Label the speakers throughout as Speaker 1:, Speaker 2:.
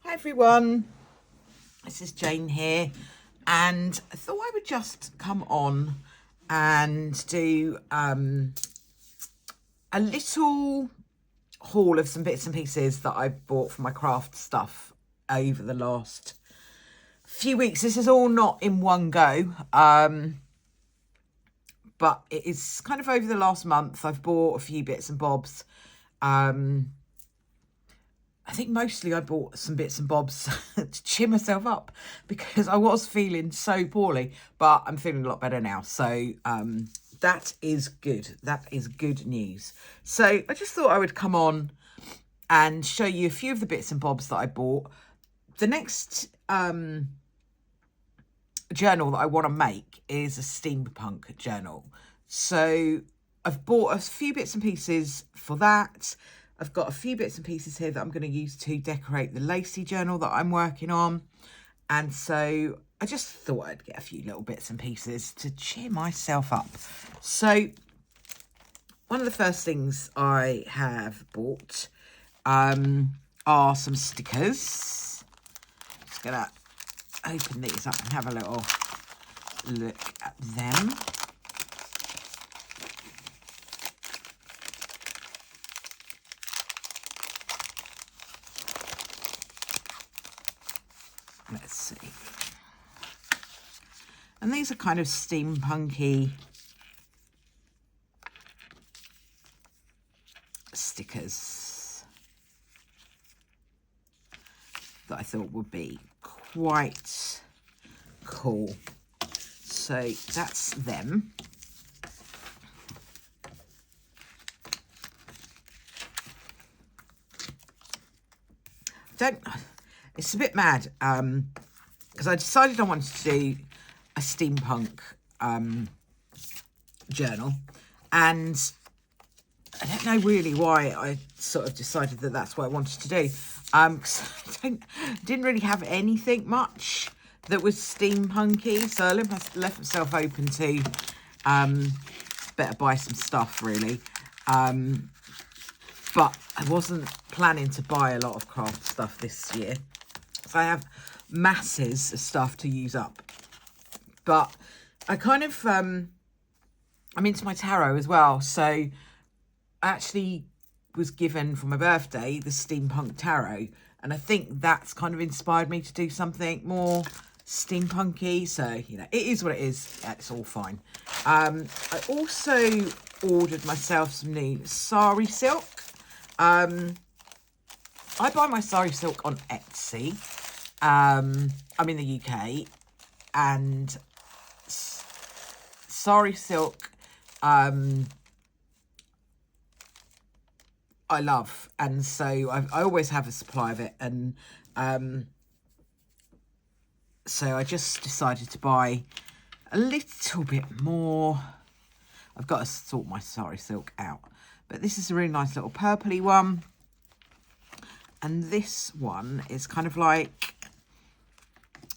Speaker 1: Hi everyone, this is Jane here, and I thought I would just come on and do a little haul of some bits and pieces that I've bought for my craft stuff over the last few weeks. This is all not in one go, but it is kind of over the last month. I've bought a few bits and bobs. I think mostly I bought some bits and bobs to cheer myself up because I was feeling so poorly, but I'm feeling a lot better now. So that is good. That is good news. So I just thought I would come on and show you a few of the bits and bobs that I bought. The next journal that I want to make is a steampunk journal. So I've bought a few bits and pieces for that. I've got a few bits and pieces here that I'm going to use to decorate the lacy journal that I'm working on. And so I just thought I'd get a few little bits and pieces to cheer myself up. So one of the first things I have bought are some stickers. Just going to open these up and have a little look at them. Let's see. And these are kind of steampunky stickers that I thought would be quite cool. So that's them. It's a bit mad because I decided I wanted to do a steampunk journal, and I don't know really why I sort of decided that that's what I wanted to do. 'Cause I didn't really have anything much that was steampunky, so I left myself open to better buy some stuff really. But I wasn't planning to buy a lot of craft stuff this year. So I have masses of stuff to use up. But I kind of, I'm into my tarot as well. So I actually was given for my birthday the steampunk tarot. And I think that's kind of inspired me to do something more steampunky. So, you know, it is what it is. Yeah, it's all fine. I also ordered myself some new sari silk. I buy my sari silk on Etsy. I'm in the UK, and sari silk I love, and so I always have a supply of it, and so I just decided to buy a little bit more. I've got to sort my sari silk out, but this is a really nice little purpley one. And this one is kind of like,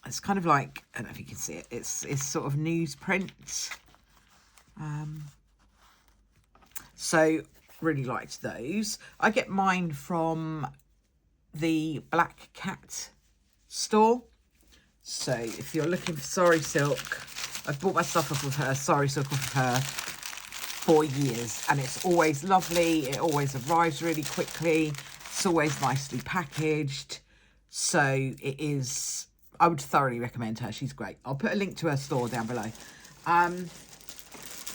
Speaker 1: I don't know if you can see it, it's sort of newsprint. So really liked those. I get mine from the Black Cat store. So if you're looking for sari silk, I've bought my stuff off of her, sari silk off of her for years, and it's always lovely. It always arrives really quickly. It's always nicely packaged. So it is, I would thoroughly recommend her. She's great. I'll put a link to her store down below. I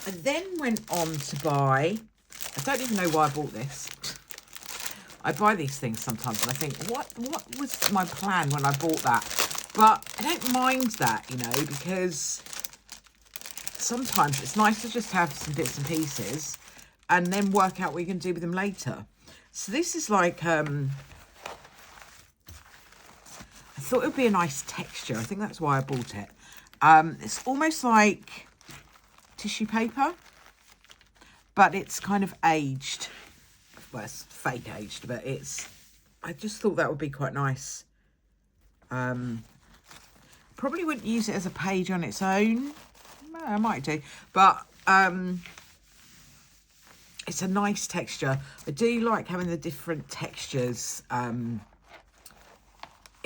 Speaker 1: then went on to buy, I don't even know why I bought this. I buy these things sometimes and I think, what was my plan when I bought that? But I don't mind that, you know, because sometimes it's nice to just have some bits and pieces and then work out what you can do with them later. So this is like, I thought it would be a nice texture. I think that's why I bought it. It's almost like tissue paper, but it's kind of aged. Well, it's fake aged, but it's, I just thought that would be quite nice. Probably wouldn't use it as a page on its own. Well, I might do, but it's a nice texture. I do like having the different textures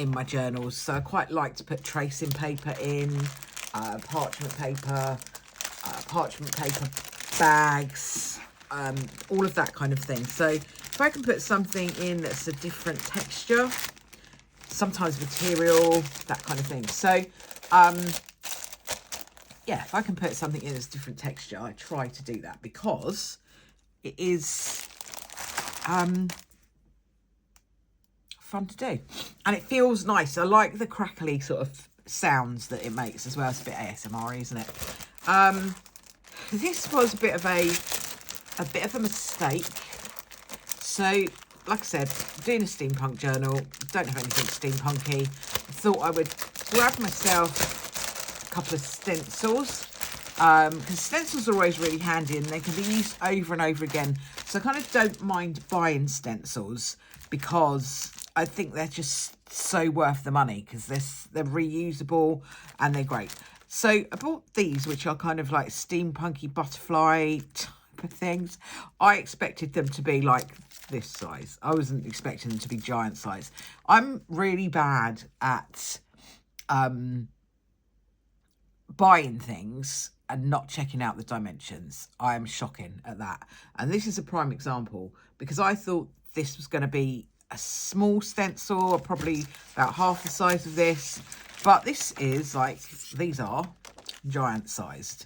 Speaker 1: in my journals. So I quite like to put tracing paper in, parchment paper bags, all of that kind of thing. So if I can put something in that's a different texture, sometimes material, that kind of thing. So yeah, if I can put something in that's different texture, I try to do that because it is fun to do, and it feels nice. I like the crackly sort of sounds that it makes as well. It's a bit ASMR, isn't it? This was a bit of a mistake. So, like I said, doing a steampunk journal, don't have anything steampunky. I thought I would grab myself a couple of stencils, because stencils are always really handy and they can be used over and over again. So I kind of don't mind buying stencils because I think they're just so worth the money, because they're reusable and they're great. So I bought these, which are kind of like steampunky butterfly type of things. I expected them to be like this size. I wasn't expecting them to be giant size. I'm really bad at buying things and not checking out the dimensions. I am shocking at that. And this is a prime example, because I thought this was going to be a small stencil, or probably about half the size of this. But this is like, these are giant sized.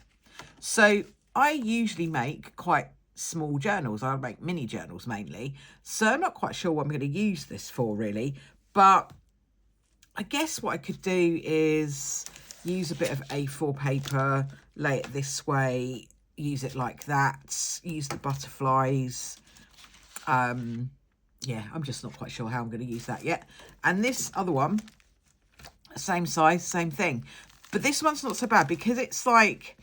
Speaker 1: So I usually make quite small journals. I make mini journals mainly. So I'm not quite sure what I'm going to use this for really. But I guess what I could do is use a bit of A4 paper, lay it this way, use it like that, use the butterflies. Yeah, I'm just not quite sure how I'm going to use that yet. And this other one, same size, same thing. But this one's not so bad because it's like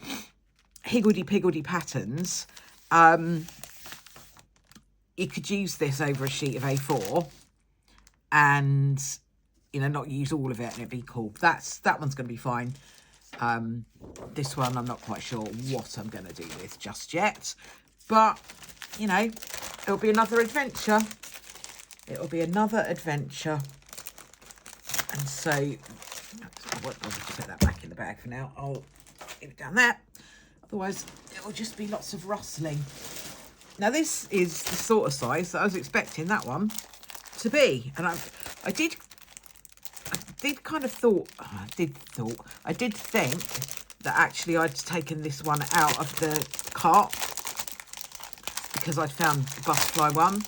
Speaker 1: higgledy-piggledy patterns. You could use this over a sheet of A4 and, you know, not use all of it and it'd be cool. That one's going to be fine. This one, I'm not quite sure what I'm going to do with just yet. But, you know, it'll be another adventure. It'll be another adventure. And so, I won't bother to put that back in the bag for now. I'll get it down there. Otherwise, it will just be lots of rustling. Now, this is the sort of size that I was expecting that one to be. And I did think that actually I'd taken this one out of the cart because I'd found the butterfly one.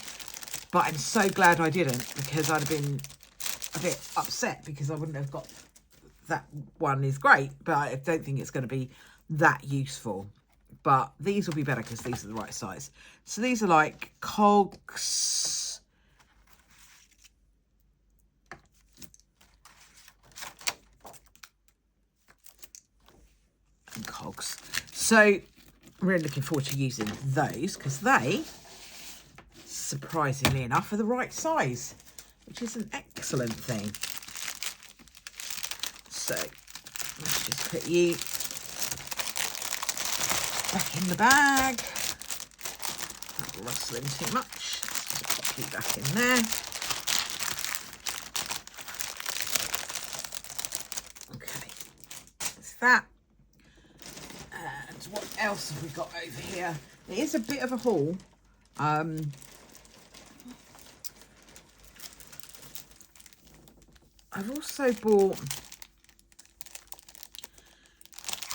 Speaker 1: But I'm so glad I didn't, because I'd have been a bit upset because I wouldn't have got that one. Is great, but I don't think it's going to be that useful. But these will be better because these are the right size. So these are like cogs. And cogs. So I'm really looking forward to using those because they, surprisingly enough, are the right size, which is an excellent thing. So let's just put you back in the bag. Not rustling too much. Just pop you back in there. Okay, that's that. And what else have we got over here? It is a bit of a haul. I've also bought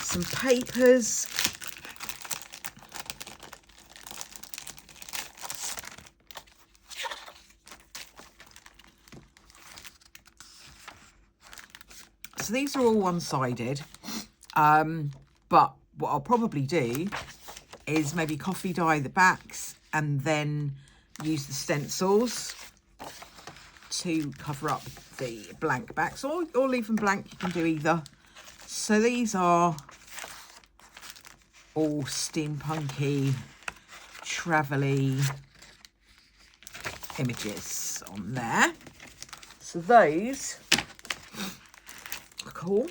Speaker 1: some papers. So these are all one-sided, but what I'll probably do is maybe coffee dye the backs and then use the stencils to cover up the blank backs, or leave them blank. You can do either. So these are all steampunky, travel-y images on there. So those are cool.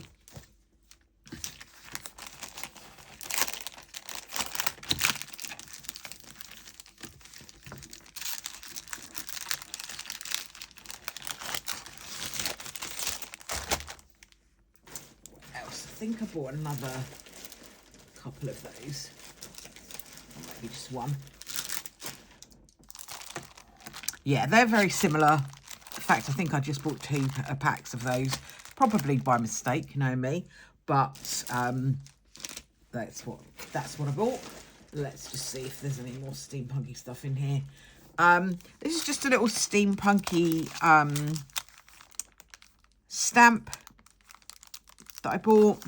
Speaker 1: think I bought another couple of those. Or maybe just one. Yeah, they're very similar. In fact, I think I just bought 2 packs of those, probably by mistake, you know me. But that's what I bought. Let's just see if there's any more steampunky stuff in here. This is just a little steampunky stamp that I bought.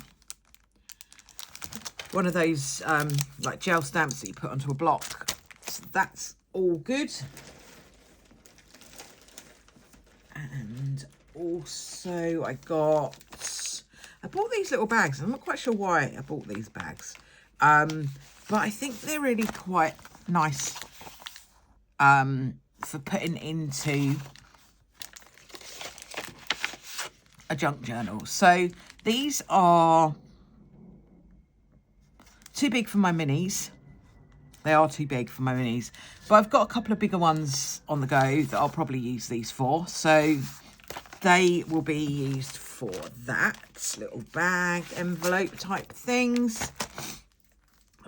Speaker 1: One of those like gel stamps that you put onto a block. So that's all good. And also I bought these little bags. I'm not quite sure why I bought these bags. But I think they're really quite nice for putting into a junk journal. So these are too big for my minis. They are too big for my minis. But I've got a couple of bigger ones on the go that I'll probably use these for. So they will be used for that. Little bag, envelope type things.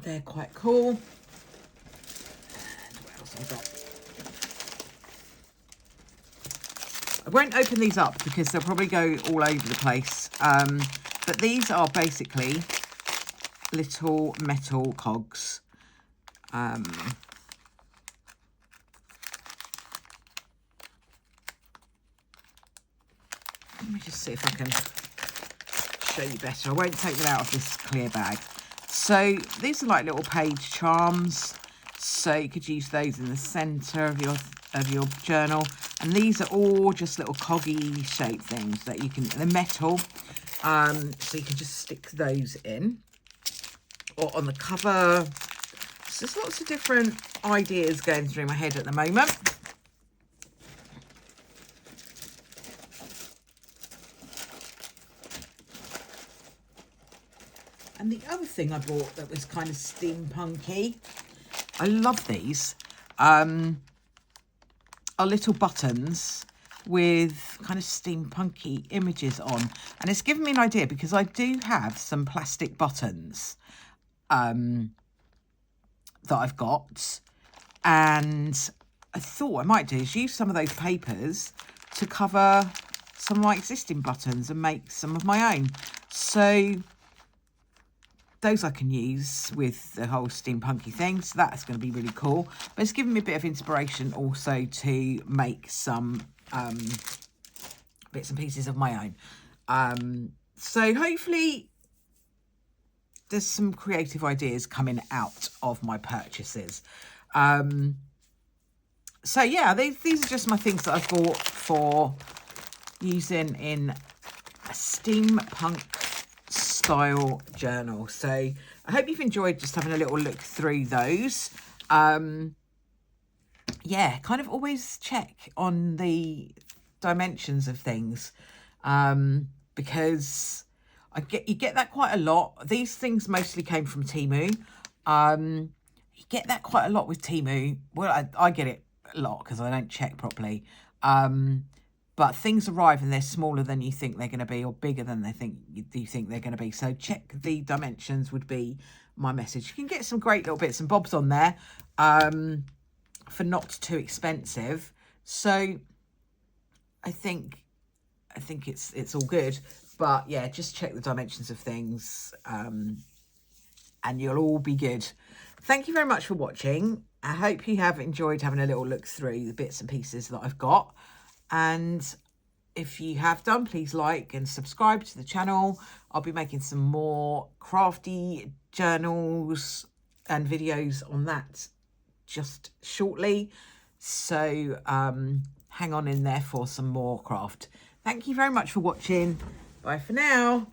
Speaker 1: They're quite cool. And what else have I got? I won't open these up because they'll probably go all over the place. But these are basically little metal cogs. Let me just see if I can show you better. I won't take them out of this clear bag. So these are like little page charms. So you could use those in the centre of your journal. And these are all just little coggy shaped things that you can, they're metal. So you can just stick those in. Or on the cover. So there's lots of different ideas going through my head at the moment. And the other thing I bought that was kind of steampunky, I love these, are little buttons with kind of steampunky images on. And it's given me an idea because I do have some plastic buttons that I've got. And I thought I might do is use some of those papers to cover some of my existing buttons and make some of my own. So those I can use with the whole steampunky thing, so that's going to be really cool. But it's given me a bit of inspiration also to make some bits and pieces of my own. So hopefully there's some creative ideas coming out of my purchases. So yeah, these are just my things that I bought for using in a steampunk style journal. So I hope you've enjoyed just having a little look through those. Yeah, kind of always check on the dimensions of things, because you get that quite a lot. These things mostly came from TEMU. You get that quite a lot with TEMU. Well, I get it a lot because I don't check properly. But things arrive and they're smaller than you think they're going to be, or bigger than you think they're going to be. So check the dimensions would be my message. You can get some great little bits and bobs on there for not too expensive. So I think it's all good. But yeah, just check the dimensions of things and you'll all be good. Thank you very much for watching. I hope you have enjoyed having a little look through the bits and pieces that I've got. And if you have done, please like and subscribe to the channel. I'll be making some more crafty journals and videos on that just shortly. So hang on in there for some more craft. Thank you very much for watching. Bye for now.